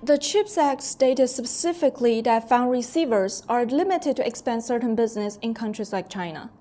The CHIPS Act stated specifically that fund receivers are limited to expand certain business in countries like China.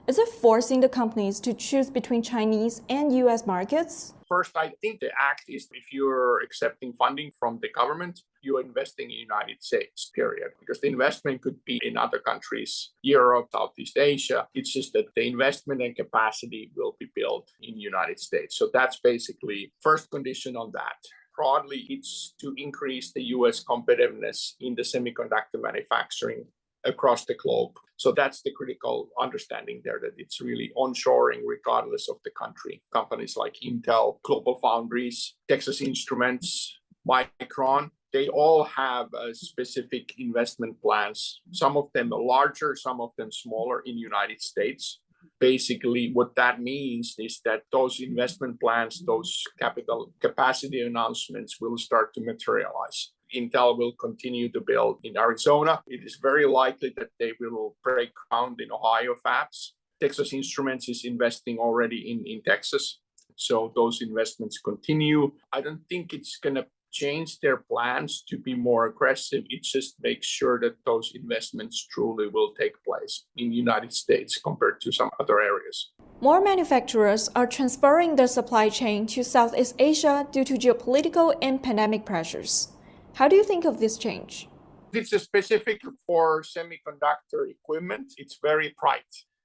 Is it forcing the companies to choose between Chinese and US markets? First, I think the act is if you're accepting funding from the government, you're investing in the United States, period. Because the investment could be in other countries, Europe, Southeast Asia. It's just that the investment and capacity will be built in the United States. So that's basically first condition on that. Broadly, it's to increase the US competitiveness in the semiconductor manufacturing across the globe. So that's the critical understanding there, that it's really onshoring regardless of the country. Companies like Intel, Global Foundries, Texas Instruments, Micron, they all have specific investment plans. Some of them are larger, some of them smaller in the United States. Basically, what that means is that those investment plans, those capital capacity announcements will start to materialize. Intel will continue to build in Arizona. It is very likely that they will break ground in Ohio fabs. Texas Instruments is investing already in Texas. So those investments continue. I don't think it's going to change their plans to be more aggressive. It just makes sure that those investments truly will take place in the United States compared to some other areas. More manufacturers are transferring their supply chain to Southeast Asia due to geopolitical and pandemic pressures. How do you think of this change? It's specific for semiconductor equipment. It's very bright.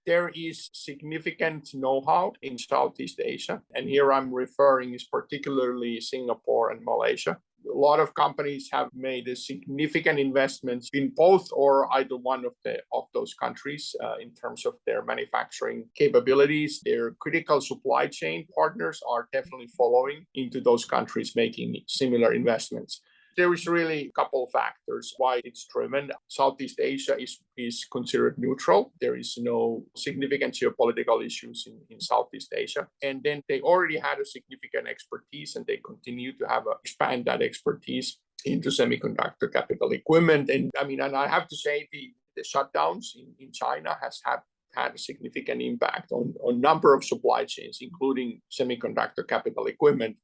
There is significant know-how in Southeast Asia. And here I'm referring is particularly Singapore and Malaysia. A lot of companies have made a significant investments in both or either one of those countries in terms of their manufacturing capabilities. Their critical supply chain partners are definitely following into those countries making similar investments. There is really a couple of factors why it's driven. Southeast Asia is considered neutral. There is no significant geopolitical issues in Southeast Asia. And then they already had a significant expertise and they continue to expand that expertise into semiconductor capital equipment. And I have to say the shutdowns in China has had a significant impact on a number of supply chains, including semiconductor capital equipment.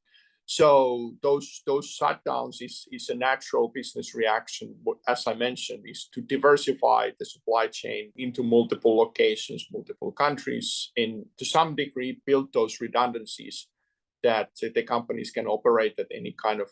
So those shutdowns is a natural business reaction. As I mentioned, is to diversify the supply chain into multiple locations, multiple countries, and to some degree build those redundancies that the companies can operate at any kind of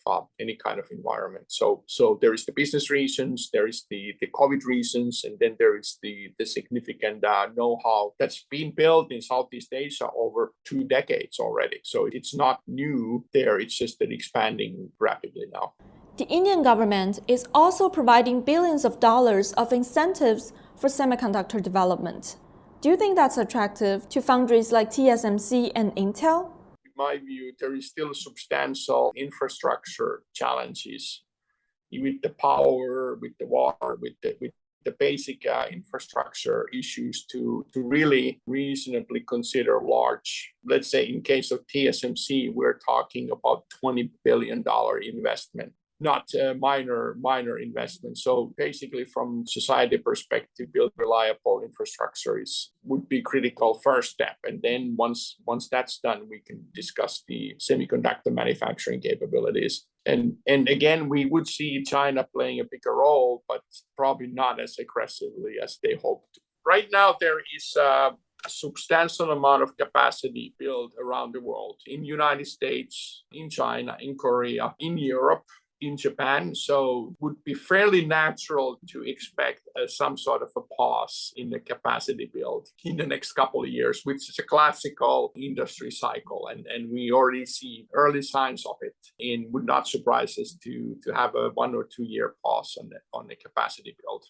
environment. So there is the business reasons, there is the COVID reasons, and then there is the significant know-how that's been built in Southeast Asia over 2 decades already. So it's not new there, it's just that expanding rapidly now. The Indian government is also providing billions of dollars of incentives for semiconductor development. Do you think that's attractive to foundries like TSMC and Intel? In my view, there is still substantial infrastructure challenges with the power, with the water, with the basic infrastructure issues to really reasonably consider large. Let's say in case of TSMC, we're talking about $20 billion investment, not minor investment. So basically from society perspective, build reliable infrastructure would be critical first step. And then once that's done, we can discuss the semiconductor manufacturing capabilities. And again, we would see China playing a bigger role, but probably not as aggressively as they hoped. Right now, there is a substantial amount of capacity built around the world, in the United States, in China, in Korea, in Europe, in Japan. So it would be fairly natural to expect some sort of a pause in the capacity build in the next couple of years, which is a classical industry cycle. And we already see early signs of it, and would not surprise us to have a 1 or 2 year pause on the capacity build.